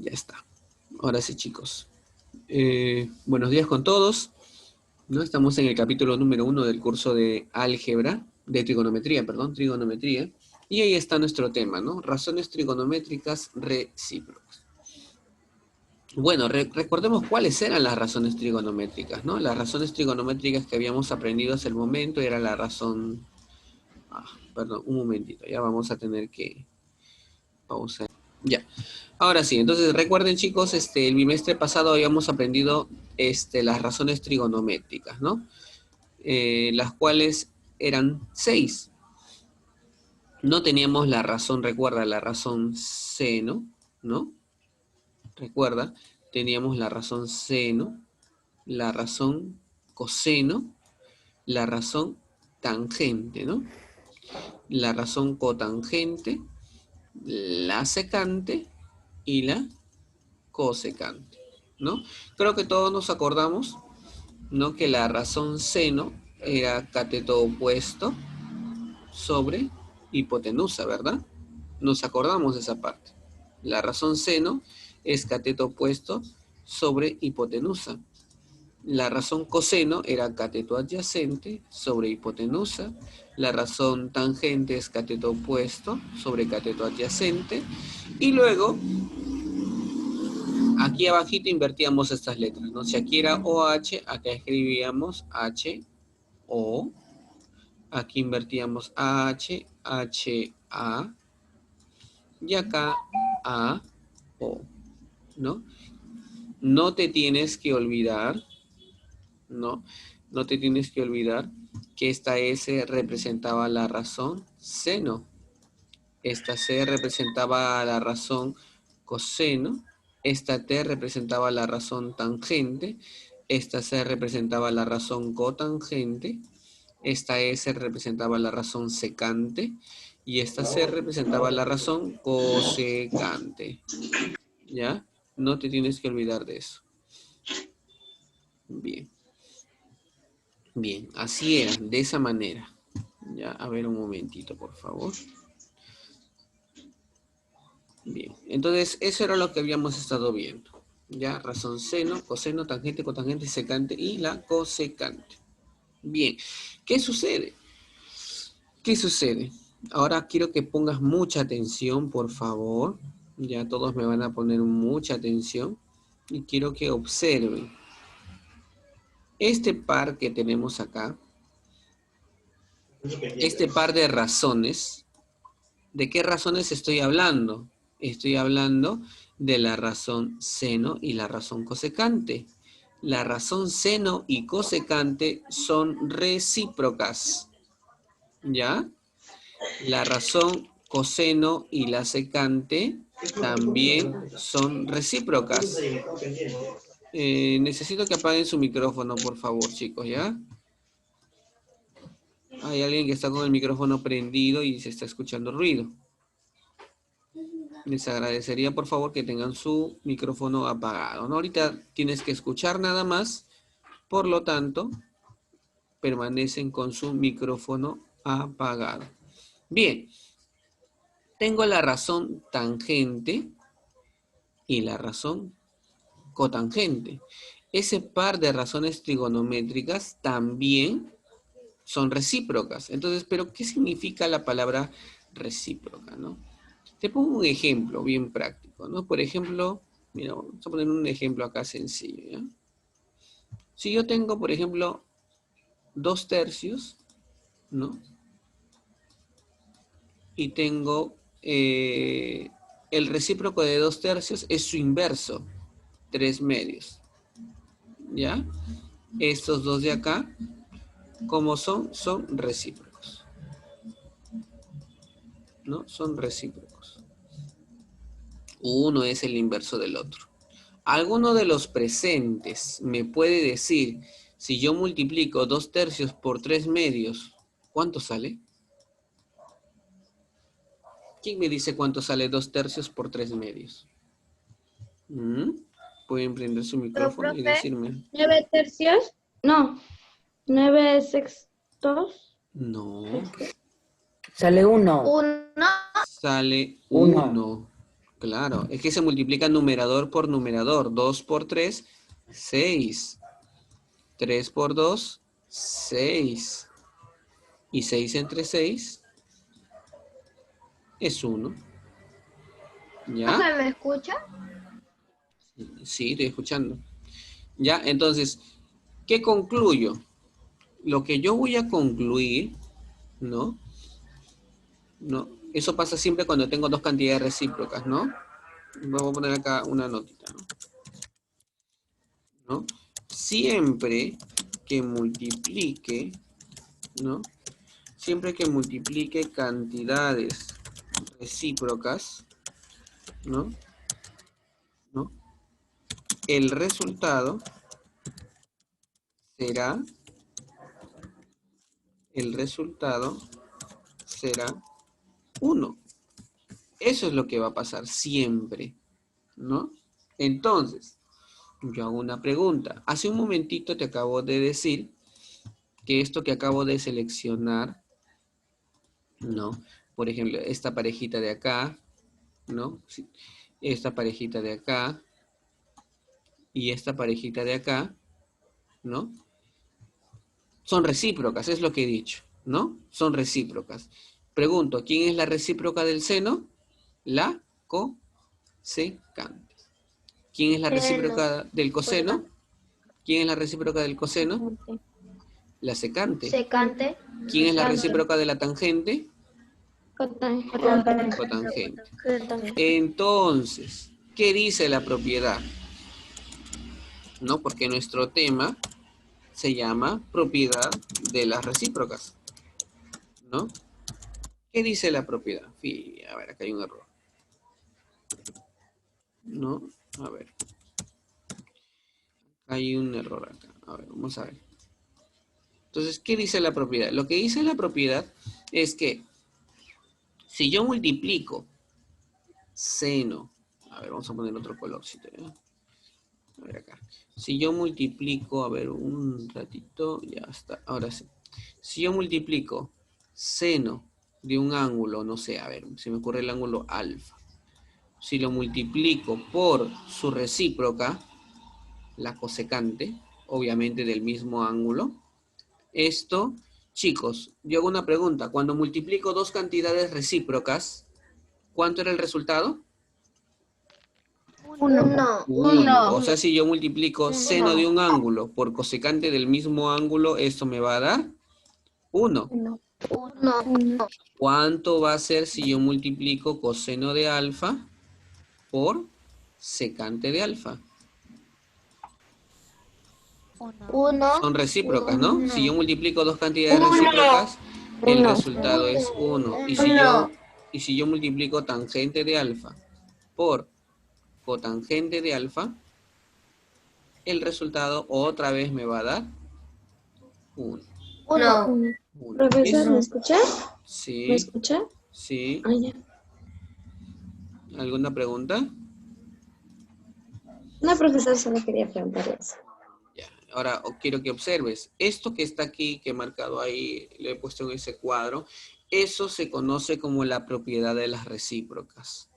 Ya está. Ahora sí, chicos. Buenos días con todos. ¿No? Estamos en el capítulo número 1 del curso de álgebra, de trigonometría, perdón, trigonometría. Y ahí está nuestro tema, ¿no? Razones trigonométricas recíprocas. Bueno, recordemos cuáles eran las razones trigonométricas, ¿no? Las razones trigonométricas que habíamos aprendido hasta el momento era la razón... perdón, un momentito, ya vamos a tener que pausar. Ya. Ahora sí, entonces recuerden, chicos, el bimestre pasado habíamos aprendido las razones trigonométricas, ¿no? Las cuales eran 6. No teníamos la razón, recuerda, la razón seno, ¿no? Recuerda, teníamos la razón seno, la razón coseno, la razón tangente, ¿no? La razón cotangente, la secante y la cosecante, ¿no? Creo que todos nos acordamos, ¿no? Que la razón seno era cateto opuesto sobre hipotenusa, ¿verdad? Nos acordamos de esa parte. La razón seno es cateto opuesto sobre hipotenusa. La razón coseno era cateto adyacente sobre hipotenusa. La razón tangente es cateto opuesto sobre cateto adyacente. Y luego, aquí abajito invertíamos estas letras, ¿no? Si aquí era OH, acá escribíamos HO. Aquí invertíamos AH, HA. Y acá AO, ¿no? No te tienes que olvidar, ¿no? No te tienes que olvidar que esta S representaba la razón seno. Esta C representaba la razón coseno. Esta T representaba la razón tangente. Esta C representaba la razón cotangente. Esta S representaba la razón secante. Y esta C representaba la razón cosecante. ¿Ya? No te tienes que olvidar de eso. Bien. Bien, así era, de esa manera. Ya, a ver un momentito, por favor. Bien, entonces eso era lo que habíamos estado viendo. Ya, razón seno, coseno, tangente, cotangente, secante y la cosecante. Bien, ¿qué sucede? ¿Qué sucede? Ahora quiero que pongas mucha atención, por favor. Ya todos me van a poner mucha atención. Y quiero que observen. Este par que tenemos acá, este par de razones, ¿de qué razones estoy hablando? Estoy hablando de la razón seno y la razón cosecante. La razón seno y cosecante son recíprocas, ¿ya? La razón coseno y la secante también son recíprocas. Necesito que apaguen su micrófono, por favor, chicos, ¿ya? Hay alguien que está con el micrófono prendido y se está escuchando ruido. Les agradecería, por favor, que tengan su micrófono apagado, ¿no? Ahorita tienes que escuchar nada más, por lo tanto, permanecen con su micrófono apagado. Bien, tengo la razón tangente y la razón cotangente. Ese par de razones trigonométricas también son recíprocas. Entonces, ¿pero qué significa la palabra recíproca, no? Te pongo un ejemplo bien práctico, ¿no? Por ejemplo, mira, vamos a poner un ejemplo acá sencillo, ¿ya? Si yo tengo, por ejemplo, 2/3, ¿no? Y tengo el recíproco de 2/3 es su inverso, 3/2, ¿ya? Estos dos de acá, ¿cómo son? Son recíprocos, ¿no? Son recíprocos. Uno es el inverso del otro. ¿Alguno de los presentes me puede decir si yo multiplico 2/3 por 3/2, cuánto sale? ¿Quién me dice cuánto sale 2/3 por 3/2? Pueden prender su Pero, micrófono y profe, decirme. 9/3, no, 9/6. No. Sale 1. 1. Sale 1. 1. Claro, es que se multiplica numerador por numerador. 2 por 3, 6. 3 por 2, 6. Y 6 entre 6 es 1. ¿Ya? Profe, ¿me escucha? Sí, estoy escuchando. ¿Ya? Entonces, ¿qué concluyo? Lo que yo voy a concluir, ¿no? ¿No? Eso pasa siempre cuando tengo dos cantidades recíprocas, ¿no? Voy a poner acá una notita, ¿no? Siempre que multiplique, ¿no? Siempre que multiplique cantidades recíprocas, ¿no? ¿No? El resultado será, el resultado será 1. Eso es lo que va a pasar siempre, ¿no? Entonces, yo hago una pregunta. Hace un momentito te acabo de decir que esto que acabo de seleccionar, ¿no? Por ejemplo, esta parejita de acá, ¿no? Sí. Esta parejita de acá y esta parejita de acá, ¿no? Son recíprocas, es lo que he dicho, ¿no? Son recíprocas. Pregunto, ¿quién es la recíproca del seno? La cosecante. ¿Quién es la recíproca del coseno? ¿Quién es la recíproca del coseno? La secante. Secante. ¿Quién es la Secante. recíproca de la tangente? Cotangente. Cotangente. Entonces, ¿qué dice la propiedad? ¿No? Porque nuestro tema se llama propiedad de las recíprocas, ¿no? ¿Qué dice la propiedad? A ver, acá hay un error. ¿No? A ver. Hay un error acá. A ver, vamos a ver. Entonces, ¿qué dice la propiedad? Lo que dice la propiedad es que si yo multiplico seno, a ver, vamos a poner otro colorcito, ¿eh? A ver acá. Si yo multiplico, a ver, un ratito, ya está, ahora sí. Si yo multiplico seno de un ángulo, no sé, a ver, se me ocurre el ángulo alfa. Si lo multiplico por su recíproca, la cosecante, obviamente del mismo ángulo, esto, chicos, yo hago una pregunta. Cuando multiplico dos cantidades recíprocas, ¿cuánto era el resultado? 1. 1. O sea, si yo multiplico seno de un ángulo por cosecante del mismo ángulo, esto me va a dar 1. 1. ¿Cuánto va a ser si yo multiplico coseno de alfa por secante de alfa? 1. Son recíprocas, ¿no? Si yo multiplico dos cantidades recíprocas, el resultado es 1. Y si yo multiplico tangente de alfa por cotangente de alfa, el resultado otra vez me va a dar 1. 1. Profesor, ¿me escucha? Sí, ¿Me escucha? sí. Ah, ya. ¿Alguna pregunta? No, profesor, solo quería preguntarle eso. Ya. Ahora quiero que observes. Esto que está aquí, que he marcado ahí, lo he puesto en ese cuadro, eso se conoce como la propiedad de las recíprocas,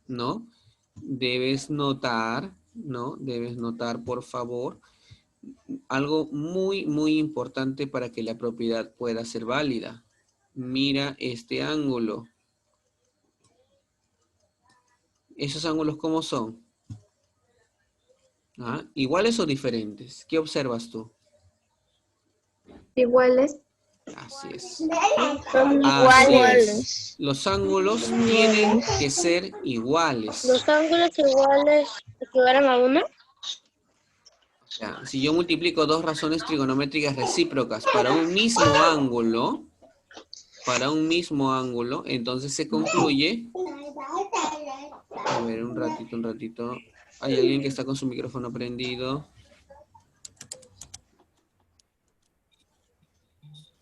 ¿no? Debes notar, ¿no? Debes notar, por favor, algo muy, muy importante para que la propiedad pueda ser válida. Mira este ángulo. ¿Esos ángulos cómo son? ¿Ah? ¿Iguales o diferentes? ¿Qué observas tú? Iguales. Así es. Son Así iguales. es. Los ángulos tienen que ser iguales. ¿Los ángulos iguales equivalen a 1? Ya, si yo multiplico dos razones trigonométricas recíprocas para un mismo ángulo, entonces se concluye. A ver, un ratito, un ratito. Hay alguien que está con su micrófono prendido.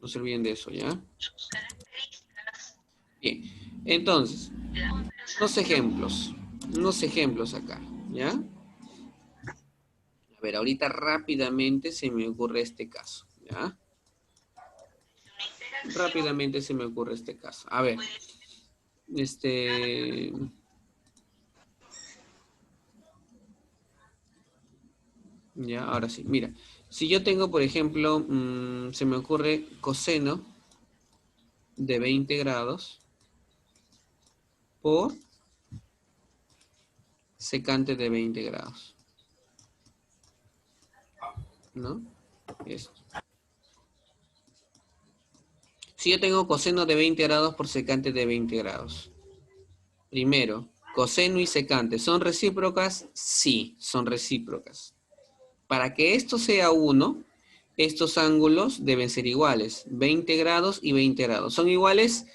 No se olviden de eso, ¿ya? Bien, entonces, unos ejemplos acá, ¿ya? A ver, ahorita rápidamente se me ocurre este caso, ¿ya? Rápidamente se me ocurre este caso. A ver, Ya, ahora sí. Mira, si yo tengo, por ejemplo, se me ocurre coseno de 20 grados por secante de 20 grados. ¿No? Esto. Si yo tengo coseno de 20 grados por secante de 20 grados. Primero, coseno y secante, ¿son recíprocas? Sí, son recíprocas. Para que esto sea 1, estos ángulos deben ser iguales. 20 grados y 20 grados. ¿Son iguales?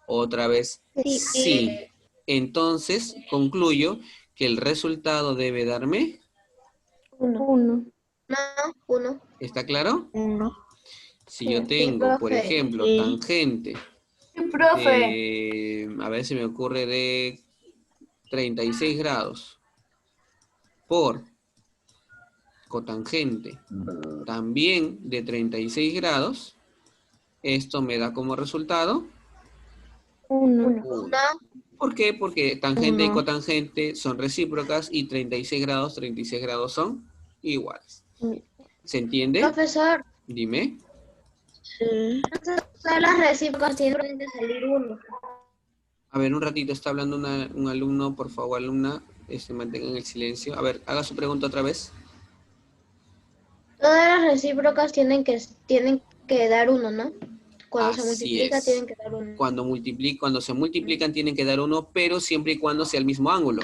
Otra vez, sí. Entonces, concluyo que el resultado debe darme... 1. No, 1. ¿Está claro? 1. Si yo Sí, tengo, por profe. ejemplo, Sí. tangente Sí, profe. a ver si me ocurre de 36 grados por cotangente también de 36 grados, esto me da como resultado 1. ¿Por qué? Porque tangente y cotangente son recíprocas y 36 grados son iguales. ¿Se entiende? Profesor, Dime. sí. Todas las recíprocas tienen que salir 1. A ver, un ratito está hablando un alumno, por favor, alumna, mantengan el silencio. A ver, haga su pregunta otra vez. Todas las recíprocas tienen que dar 1, ¿no? Cuando se Así multiplica es. tienen que dar 1. Cuando se multiplican tienen que dar 1, pero siempre y cuando sea el mismo ángulo.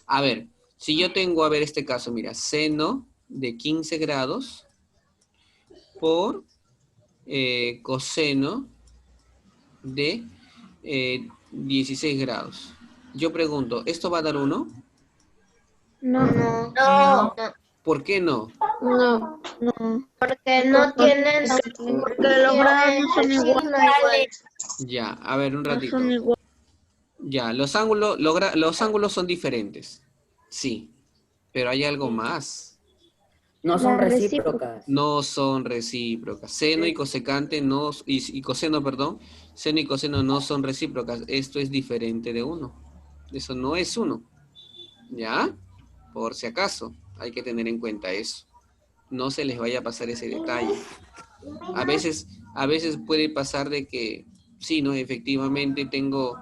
A ver, si yo tengo, a ver este caso, mira, seno de 15 grados por coseno de 16 grados. Yo pregunto, ¿esto va a dar 1? No. ¿Por qué no? No. Porque no tienen... Porque los grados no son iguales. Ya, a ver, un ratito. Ya, los ángulos son diferentes. Sí, pero hay algo más. No son recíprocas. No son recíprocas. Seno y cosecante no, y coseno, perdón. Seno y coseno no son recíprocas. Esto es diferente de 1. Eso no es 1. ¿Ya? Por si acaso, hay que tener en cuenta eso. No se les vaya a pasar ese detalle. A veces puede pasar de que, sí, ¿no? Efectivamente tengo,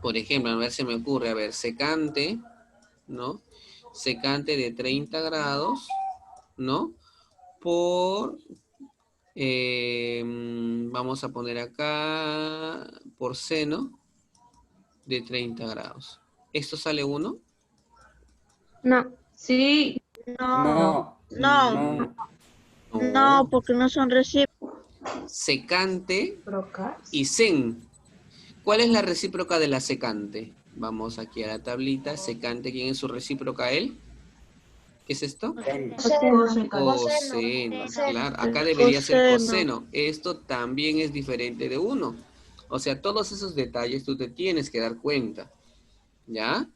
por ejemplo, a ver, se me ocurre, a ver, secante, ¿no? Secante de 30 grados, ¿no? Por, vamos a poner acá, por seno de 30 grados. ¿Esto sale 1? No. Sí. No. No, porque no son recíprocas. Secante y sen. ¿Cuál es la recíproca de la secante? Vamos aquí a la tablita. Secante, ¿quién es su recíproca? ¿Él? ¿Qué es esto? Coseno. Claro, acá debería ser coseno. Esto también es diferente de 1. O sea, todos esos detalles tú te tienes que dar cuenta. ¿Ya?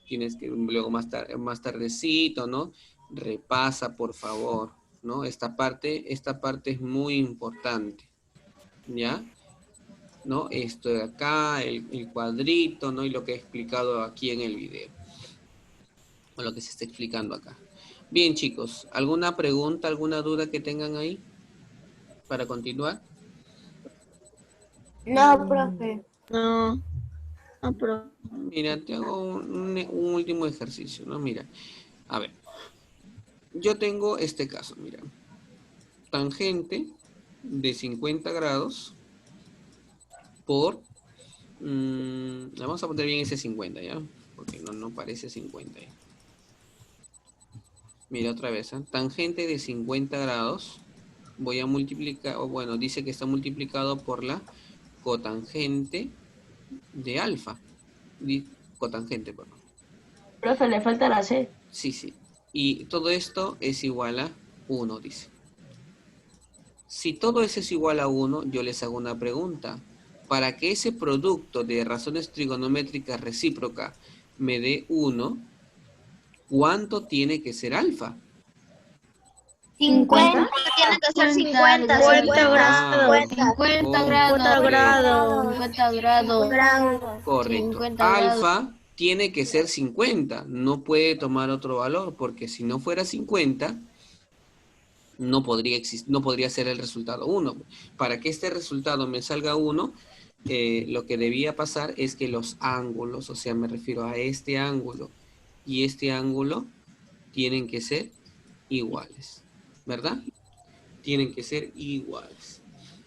Tienes que luego más tardecito, ¿no? Repasa, por favor, ¿no? Esta parte es muy importante. ¿Ya? ¿No? Esto de acá, el cuadrito, ¿no? Y lo que he explicado aquí en el video. O lo que se está explicando acá. Bien, chicos, ¿alguna pregunta, alguna duda que tengan ahí para continuar? No, profe. No, profe. Mira, te hago un último ejercicio, ¿no? Mira, a ver. Yo tengo este caso, mira. Tangente de 50 grados por... vamos a poner bien ese 50, ¿ya? Porque no parece 50. ¿Ya? Mira otra vez, ¿eh? Tangente de 50 grados. Voy a multiplicar, o bueno, dice que está multiplicado por la cotangente de alfa. Cotangente, perdón. Profe, le falta la C. Sí. Y todo esto es igual a 1, dice. Si todo eso es igual a 1, yo les hago una pregunta. Para que ese producto de razones trigonométricas recíprocas me dé 1, ¿cuánto tiene que ser alfa? 50. Tiene que ser 50. 50 grados. 50 grados. Correcto. Alfa tiene que ser 50, no puede tomar otro valor, porque si no fuera 50, no podría ser el resultado 1. Para que este resultado me salga 1, lo que debía pasar es que los ángulos, o sea, me refiero a este ángulo y este ángulo, tienen que ser iguales, ¿verdad? Tienen que ser iguales.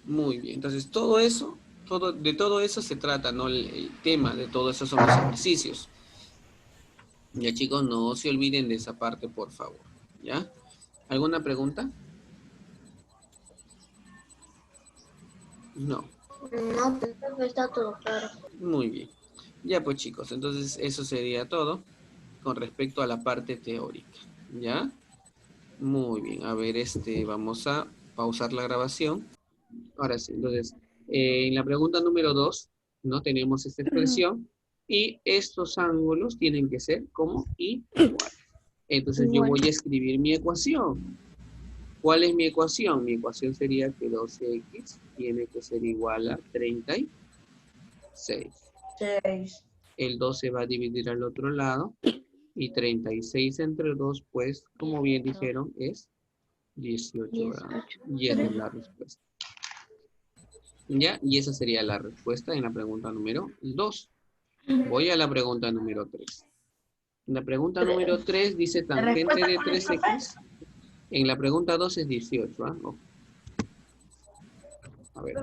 Muy bien, entonces de todo eso se trata, ¿no? El tema de todo eso son los ejercicios. Ya, chicos, no se olviden de esa parte, por favor. ¿Ya? ¿Alguna pregunta? No. No, profe, está todo claro. Muy bien. Ya, pues, chicos, entonces eso sería todo con respecto a la parte teórica. ¿Ya? Muy bien. A ver, vamos a pausar la grabación. Ahora sí, entonces, en la pregunta número 2, ¿no? Tenemos esta expresión y estos ángulos tienen que ser como igual. Entonces yo voy a escribir mi ecuación. ¿Cuál es mi ecuación? Mi ecuación sería que 12x tiene que ser igual a 36. 6. El 12 va a dividir al otro lado y 36 entre 2, pues, como bien dijeron, es 18 grados. Y esa es la respuesta. ¿Ya? Y esa sería la respuesta en la pregunta número 2. Voy a la pregunta número 3. En la pregunta número 3 dice tangente de 3x. En la pregunta 2 es 18. ¿Ah? Oh. A ver.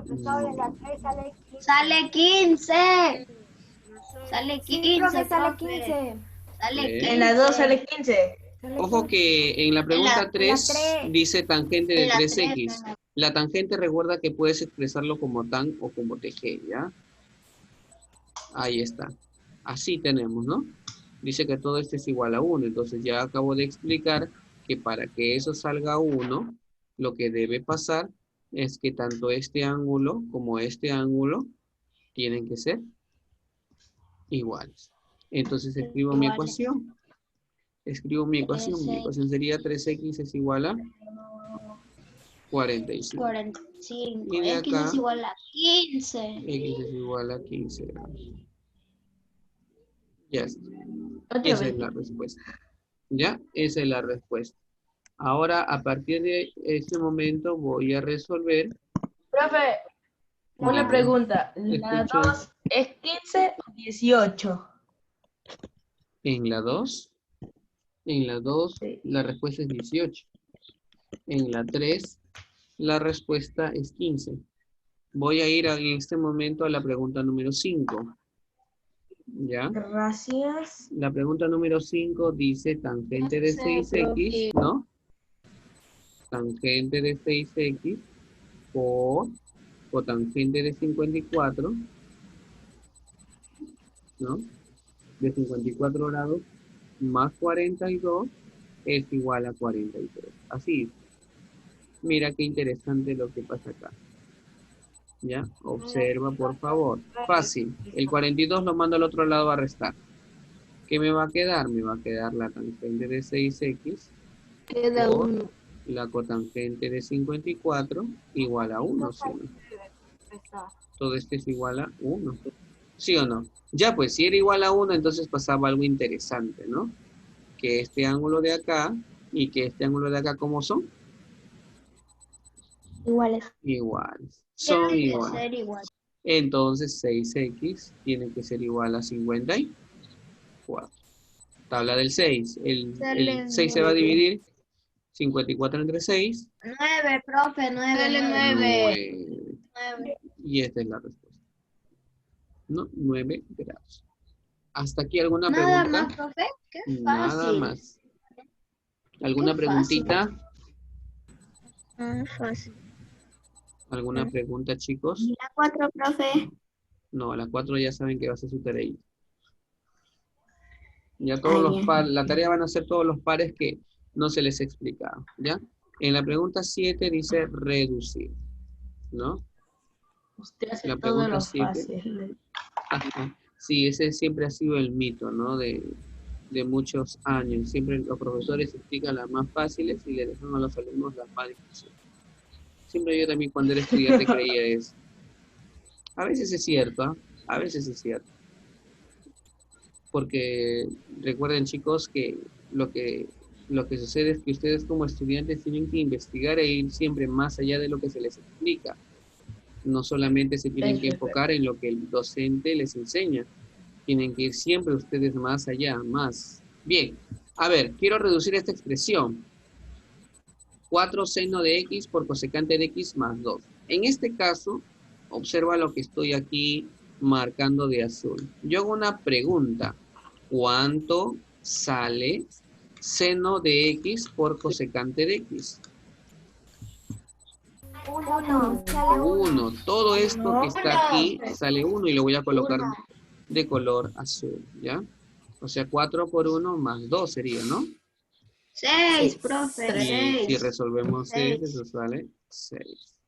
Sale 15. Sale 15, Profe, sale profe. 15. Sale Bien. 15. En la 2 sale 15. Ojo que en la pregunta la 3 3. dice tangente de En la 3x. 3. La tangente recuerda que puedes expresarlo como tan o como tg, ¿ya? Ahí está. Así tenemos, ¿no? Dice que todo esto es igual a 1. Entonces ya acabo de explicar que para que eso salga 1, lo que debe pasar es que tanto este ángulo como este ángulo tienen que ser iguales. Entonces escribo mi ecuación. Escribo mi ecuación. Mi ecuación sería 3x es igual a 45. 45. Y de X acá, es igual a 15. x es igual a 15 grados. Ya está. Otra Esa vez. es la respuesta. ¿Ya? Esa es la respuesta. Ahora, a partir de este momento, voy a resolver. Profe, una Dime. pregunta. ¿La Escucho. 2 es 15 o 18? En la 2, Sí. la respuesta es 18. En la 3, la respuesta es 15. Voy a ir en este momento a la pregunta número 5. ¿Ya? Gracias. La pregunta número 5 dice tangente de 6x, ¿no? Tangente de 6x por cotangente de 54, ¿no? De 54 grados más 42 es igual a 43. Así. Mira qué interesante lo que pasa acá. ¿Ya? Observa, por favor. Fácil. El 42 lo mando al otro lado a restar. ¿Qué me va a quedar? Me va a quedar la tangente de 6x Queda por 1. la cotangente de 54 igual a 1, ¿sí o no? Todo esto es igual a 1. ¿Sí o no? Ya, pues, si era igual a 1, entonces pasaba algo interesante, ¿no? Que este ángulo de acá y que este ángulo de acá, ¿cómo son? Iguales. Iguales. Son Tiene que iguales. ser igual. Entonces, 6x tiene que ser igual a 54. Tabla del 6. El 6 se va a dividir 54 entre 6. 9, profe, 9. 9. 9. Y esta es la respuesta. ¿No? 9 grados. ¿Hasta aquí alguna Nada pregunta? más, profe. Qué Nada fácil. más. ¿Alguna Qué fácil. preguntita? Fácil. ¿Alguna pregunta, chicos? ¿Y la 4, profe? No, a la 4 ya saben que va a ser su tarea. Ya todos los pares, la tarea van a ser todos los pares que no se les explicaba, ¿ya? En la pregunta 7 dice reducir, ¿no? Usted hace La todo pregunta lo 7. fácil. Ajá. Sí, ese siempre ha sido el mito, ¿no? De muchos años. Siempre los profesores explican las más fáciles y le dejan a los alumnos las más difíciles. Siempre yo también cuando era estudiante creía eso. A veces es cierto, ¿eh? A veces es cierto. porque recuerden, chicos, que lo que sucede es que ustedes como estudiantes tienen que investigar e ir siempre más allá de lo que se les explica. No solamente se tienen que enfocar en lo que el docente les enseña, tienen que ir siempre ustedes más allá, más. Bien, a ver, quiero reducir esta expresión. 4 seno de x por cosecante de x más 2. En este caso, observa lo que estoy aquí marcando de azul. Yo hago una pregunta. ¿Cuánto sale seno de x por cosecante de x? 1. Todo esto que está aquí sale 1 y lo voy a colocar de color azul, ¿ya? O sea, 4 por 1 más 2 sería, ¿no? 6, profe, Y 6. si resolvemos 6, eso sale 6.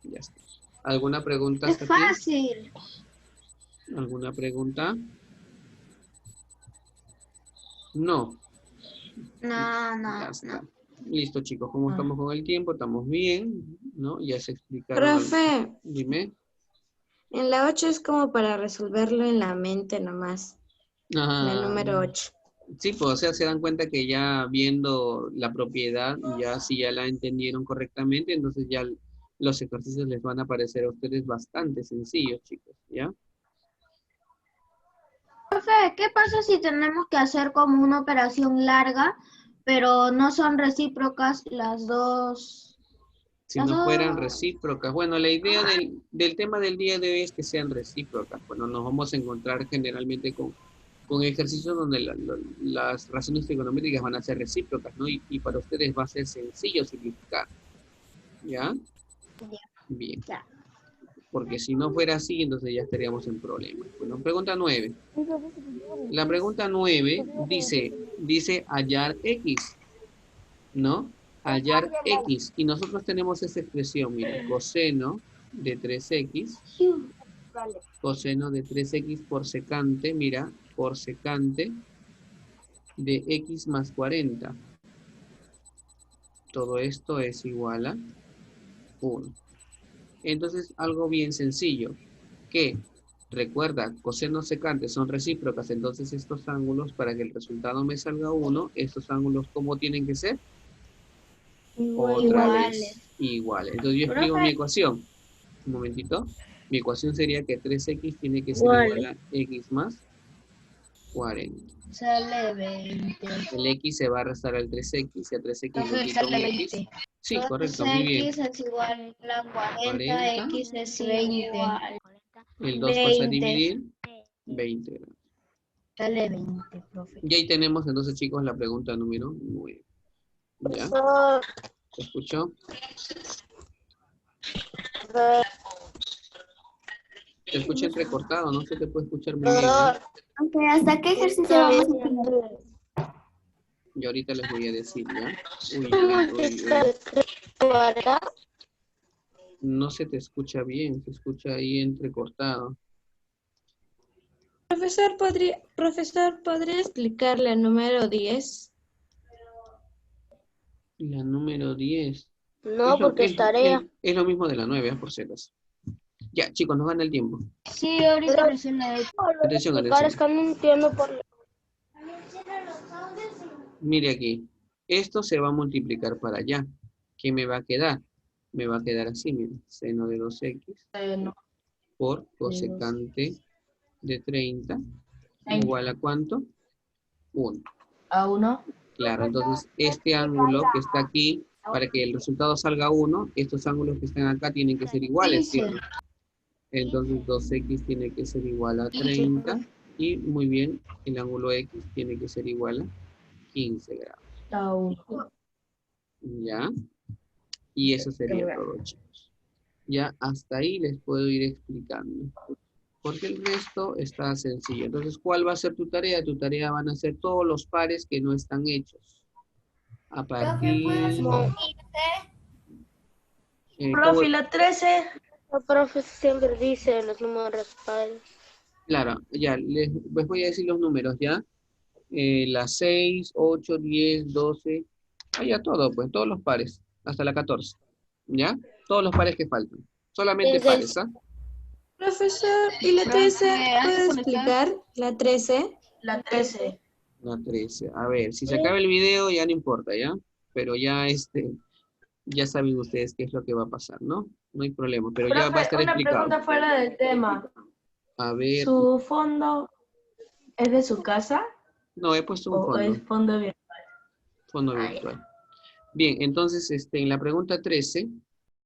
Ya está. ¿Alguna pregunta hasta Es fácil. aquí? ¿Alguna pregunta? No. Ya está. Listo, chicos. ¿Cómo estamos con el tiempo? Estamos bien, ¿no? Ya se explicaron. Profe, Dime. en la 8 es como para resolverlo en la mente nomás. La número 8. Sí, pues, o sea, se dan cuenta que ya viendo la propiedad, ya si ya la entendieron correctamente, entonces ya los ejercicios les van a parecer a ustedes bastante sencillos, chicos, ¿ya? Profe, ¿qué pasa si tenemos que hacer como una operación larga, pero no son recíprocas las dos? Si no fueran recíprocas. Bueno, la idea del tema del día de hoy es que sean recíprocas. Bueno, nos vamos a encontrar generalmente con ejercicios donde las razones trigonométricas van a ser recíprocas, ¿no? Y para ustedes va a ser sencillo simplificar. ¿Ya? Bien. Porque si no fuera así, entonces ya estaríamos en problemas. Bueno, pregunta 9. La pregunta 9 dice hallar x, ¿no? Hallar x. Y nosotros tenemos esa expresión, mira, coseno de 3x. Coseno de 3x por secante, mira, por secante de x más 40. Todo esto es igual a 1. Entonces, algo bien sencillo, que recuerda, cosenos secantes son recíprocas, entonces estos ángulos, para que el resultado me salga 1, estos ángulos, ¿cómo tienen que ser? Otra vez, iguales. Entonces yo escribo mi ecuación. Un momentito. Mi ecuación sería que 3x tiene que ser igual a x más 40. Sale 20. El x se va a restar al 3x y a 3x le quito un x. Sí, correcto, muy bien. X es igual a 40, X es 20. El 2 pasa a dividir 20 grados. Sale 20, profe. Y ahí tenemos entonces, chicos, la pregunta número 9. ¿Ya? ¿Se escuchó? Te escuché entrecortado, no se te puede escuchar muy bien, ¿no? Ok, ¿hasta qué ejercicio vamos a hacer? Y ahorita les voy a decir, ¿ya? No se te escucha bien, se escucha ahí entrecortado. Profesor, ¿podría explicar la número 10? La número 10. No, porque es tarea. Es lo mismo de la 9, por si acaso. Ya, chicos, nos gana el tiempo. Sí, ahorita recién la he hecho. Atención, Es que no entiendo por... Mire aquí. Esto se va a multiplicar para allá. ¿Qué me va a quedar? Me va a quedar así, mira. Seno de 2x por cosecante de 30 igual a ¿cuánto? 1. ¿A 1? Claro, entonces este ángulo que está aquí, para que el resultado salga 1, estos ángulos que están acá tienen que ser iguales, ¿sí? Entonces 2x tiene que ser igual a 30 y muy bien, el ángulo x tiene que ser igual a 15 grados. A 1. ¿Ya? Y eso sería todo, chicos. Ya hasta ahí les puedo ir explicando. Porque el resto está sencillo. Entonces, ¿cuál va a ser tu tarea? Tu tarea van a ser todos los pares que no están hechos. A partir... Profe, la 13. El profe siempre dice los números pares. Claro, ya, les voy a decir los números, ¿ya? Las 6, 8, 10, 12... ya todo, pues, todos los pares, hasta la 14. ¿Ya? Todos los pares que faltan. Solamente pares, ¿ah? Profesor, ¿y la 13? ¿Puede explicar la 13? La 13. La 13. A ver, si se acaba el video ya no importa, ¿ya? Pero ya ya saben ustedes qué es lo que va a pasar, ¿no? No hay problema, pero ya va a Profe, estar una explicado. pregunta fuera del tema. A ver, ¿Su fondo es de su casa no, he puesto un o fondo, es fondo virtual? fondo Ah, virtual. Bien, entonces, en la pregunta 13,